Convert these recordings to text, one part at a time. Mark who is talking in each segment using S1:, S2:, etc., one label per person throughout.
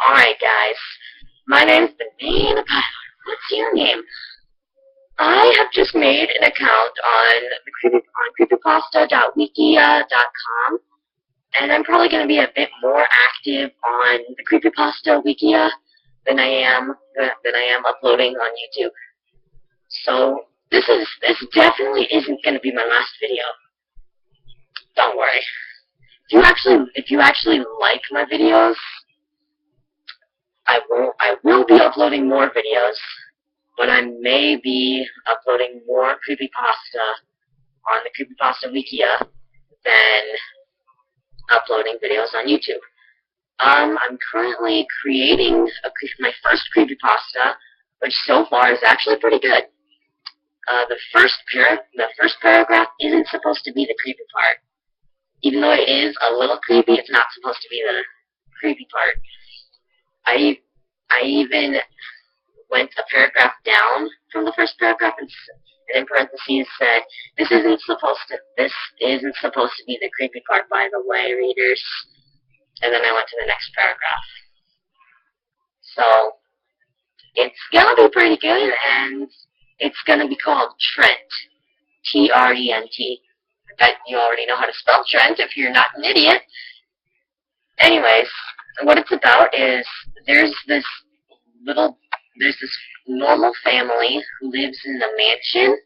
S1: Alright guys, my name's the neeeeeeeeeeed. What's your name? I have just made an account on creepypasta.wikia.com, and I'm probably going to be a bit more active on the Creepypasta Wikia than I am uploading on YouTube. So this definitely isn't going to be my last video. Don't worry. If you actually like my videos, I will be uploading more videos, but I may be uploading more creepypasta on the Creepypasta Wikia than uploading videos on YouTube. I'm currently creating my first creepypasta, which so far is actually pretty good. The first paragraph isn't supposed to be the creepy part. Even though it is a little creepy, it's not supposed to be the creepy part. I even went a paragraph down from the first paragraph and in parentheses said, this isn't supposed to be the creepy part, by the way, readers. And then I went to the next paragraph. So it's gonna be pretty good, and it's gonna be called Trent. T-R-E-N-T. I bet you already know how to spell Trent if you're not an idiot. Anyways, what it's about is there's this normal family who lives in a mansion.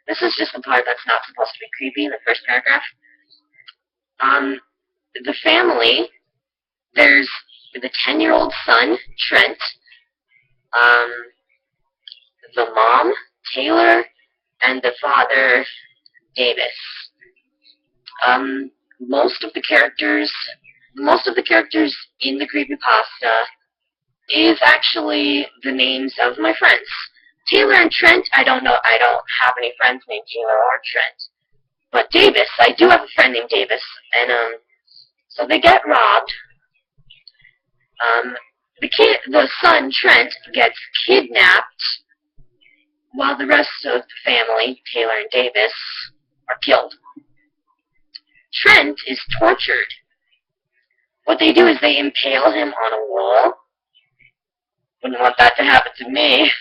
S1: This is just the part that's not supposed to be creepy in the first paragraph. The family, there's the 10-year-old son, Trent, the mom, Taylor, and the father, Davis. Most of the characters in the creepypasta is actually the names of my friends. Taylor and Trent, I don't have any friends named Taylor or Trent. But Davis, I do have a friend named Davis, and so they get robbed. The son, Trent, gets kidnapped, while the rest of the family, Taylor and Davis, are killed. Trent is tortured. What they do is they impale him on a wall. Wouldn't want that to happen to me.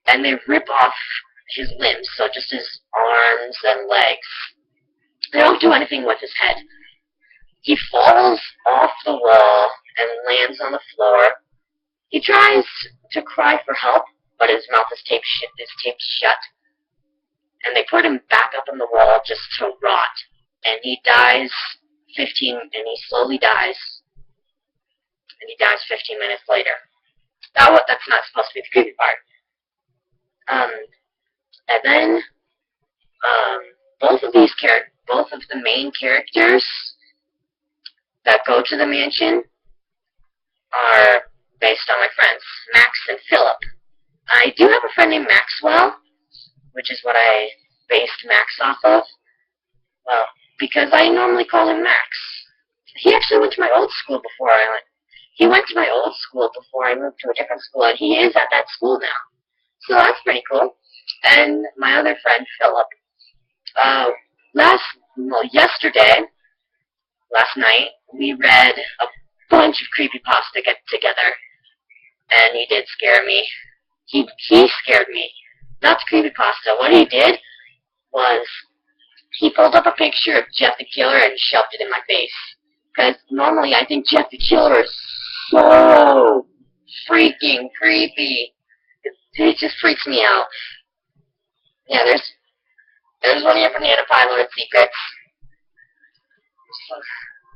S1: And they rip off his limbs, so just his arms and legs. They don't do anything with his head. He falls off the wall and lands on the floor. He tries to cry for help, but his mouth is taped shut. And they put him back up on the wall just to rot. And he slowly dies. And he dies 15 minutes later. That's not supposed to be the creepy part. And then, both of the main characters that go to the mansion are based on my friends, Max and Philip. I do have a friend named Maxwell, which is what I based Max off of. Well, because I normally call him Max. He actually went to my old school before I moved to a different school, and he is at that school now. So that's pretty cool. And my other friend, Philip. Last night, we read a bunch of creepypasta together, and he did scare me. He scared me. Not the creepypasta. What he did was he pulled up a picture of Jeff the Killer and shoved it in my face. Because normally I think Jeff the Killer is so freaking creepy. It just freaks me out. Yeah, there's one here from the Lord Secrets.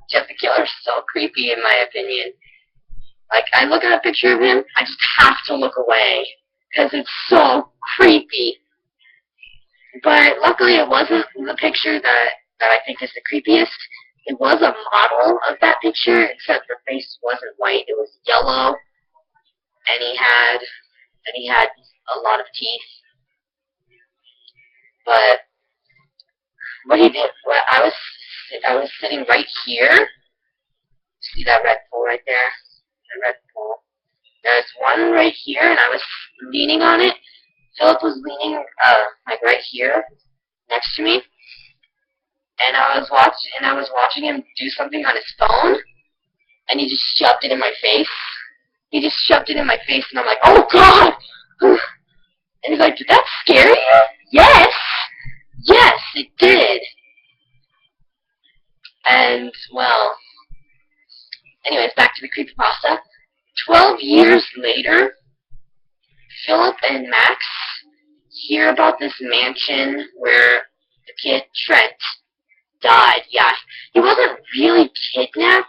S1: Jeff the Killer is so creepy in my opinion. Like, I look at a picture of him, I just have to look away. Because it's so creepy. But luckily it wasn't the picture that I think is the creepiest. It was a model of that picture, except the face wasn't white, it was yellow. And he had a lot of teeth. But what he did, I was sitting right here. See that red pole right there? The red pole. There's one right here, and I was leaning on it. Philip was leaning like right here next to me. And I was watching him do something on his phone. and he just shoved it in my face. He just shoved it in my face, and I'm like, oh God! And he's like, did that scare you? Yes! Yes, it did. And, well, anyways, back to the creepypasta. 12 years later, Philip and Max hear about this mansion where the kid, Trent, died. Yeah, he wasn't really kidnapped.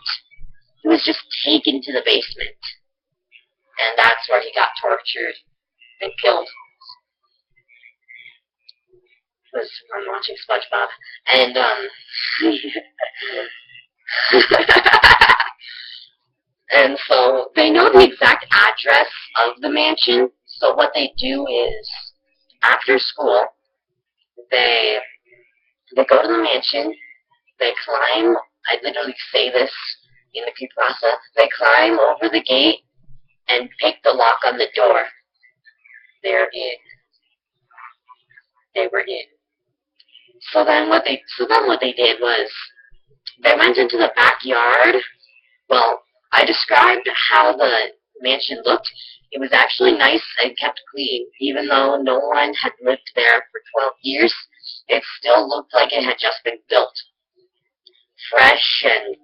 S1: He was just taken to the basement. And that's where he got tortured and killed. I'm watching SpongeBob. And, and so they know the exact address of the mansion. So what they do is, after school, they go to the mansion. They climb. I literally say this in the creepypasta. They climb over the gate and pick the lock on the door. They're in. They were in. So then what they did was they went into the backyard. Well, I described how the mansion looked. It was actually nice and kept clean. Even though no one had lived there for 12 years, it still looked like it had just been built. Fresh and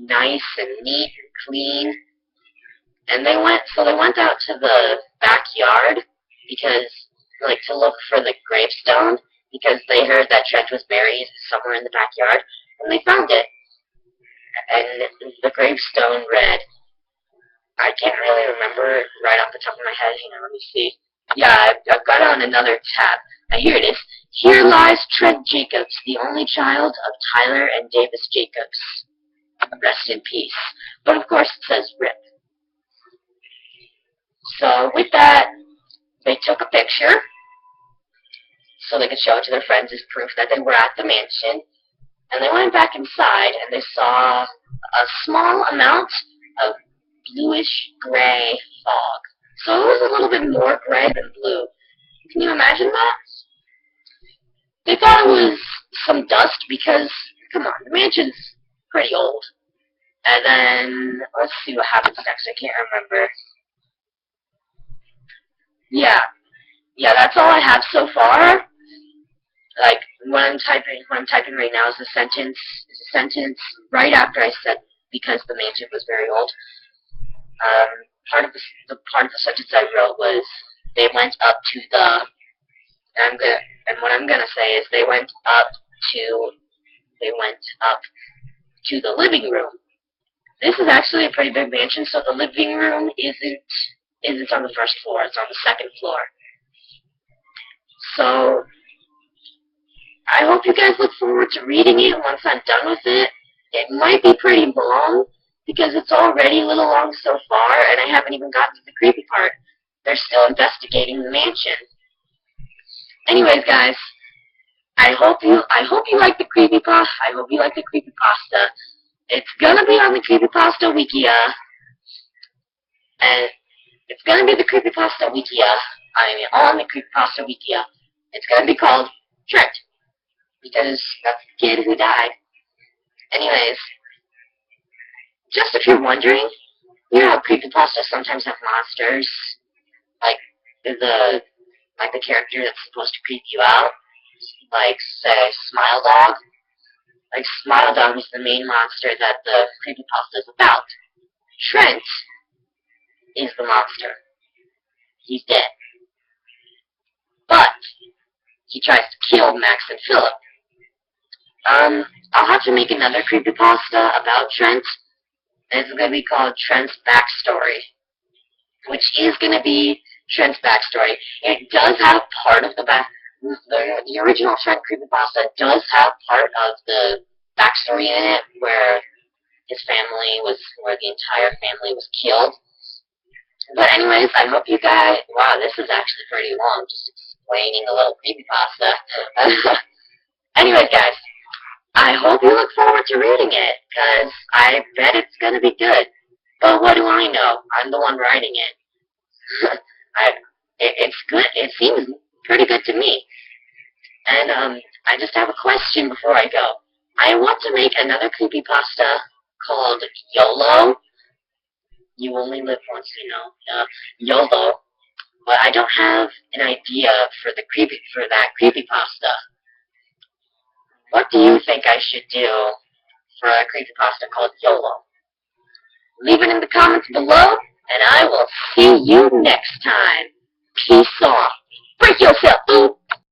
S1: nice and neat and clean. And they went out to the backyard to look for the gravestone, because they heard that Trent was buried somewhere in the backyard, and they found it. And the gravestone read, I can't really remember right off the top of my head. Hang on, let me see. Yeah, I've got it on another tab. Here it is. Here lies Trent Jacobs, the only child of Tyler and Davis Jacobs. Rest in peace. But of course it says RIP. So with that, they took a picture so they could show it to their friends as proof that they were at the mansion. And they went back inside and they saw a small amount of bluish-gray fog. So it was a little bit more gray than blue. Can you imagine that? They thought it was some dust because, come on, the mansion's pretty old. And then, let's see what happens next. I can't remember. Yeah, that's all I have so far. Like, what I'm typing right now is a sentence right after I said, because the mansion was very old. Part of the sentence I wrote was, they went up to the, and what I'm gonna say is they went up to the living room. This is actually a pretty big mansion, so the living room isn't on the first floor, it's on the second floor. So, I hope you guys look forward to reading it once I'm done with it. It might be pretty long, because it's already a little long so far, and I haven't even gotten to the creepy part. They're still investigating the mansion. Anyways, guys, I hope you like the creepypasta. I hope you like the creepypasta. It's gonna be on the Creepypasta Wikia, and it's gonna be the Creepypasta Wikia. On the Creepypasta Wikia. It's gonna be called Trent, because that's the kid who died. Anyways, just if you're wondering, you know how creepypastas sometimes have monsters, like the character that's supposed to creep you out, like say Smile Dog. Like Smile Dog is the main monster that the creepypasta is about. Trent is the monster. He's dead. But he tries to kill Max and Philip. I'll have to make another creepypasta about Trent. And it's going to be called Trent's Backstory, which is going to be Trent's backstory. It does have part of the original Trent creepypasta does have part of the backstory in it, where the entire family was killed. But anyways, I hope you guys, wow, this is actually pretty long, just explaining a little creepypasta. Anyways, guys, I hope you look forward to reading it, because I bet it's going to be good. But what do I know? I'm the one writing it. It's good. It seems pretty good to me. And I just have a question before I go. I want to make another creepypasta called YOLO, You only live once, YOLO. But I don't have an idea for that creepypasta. What do you think I should do for a creepypasta called YOLO? Leave it in the comments below, and I will see you next time. Peace off. Break yourself, dude.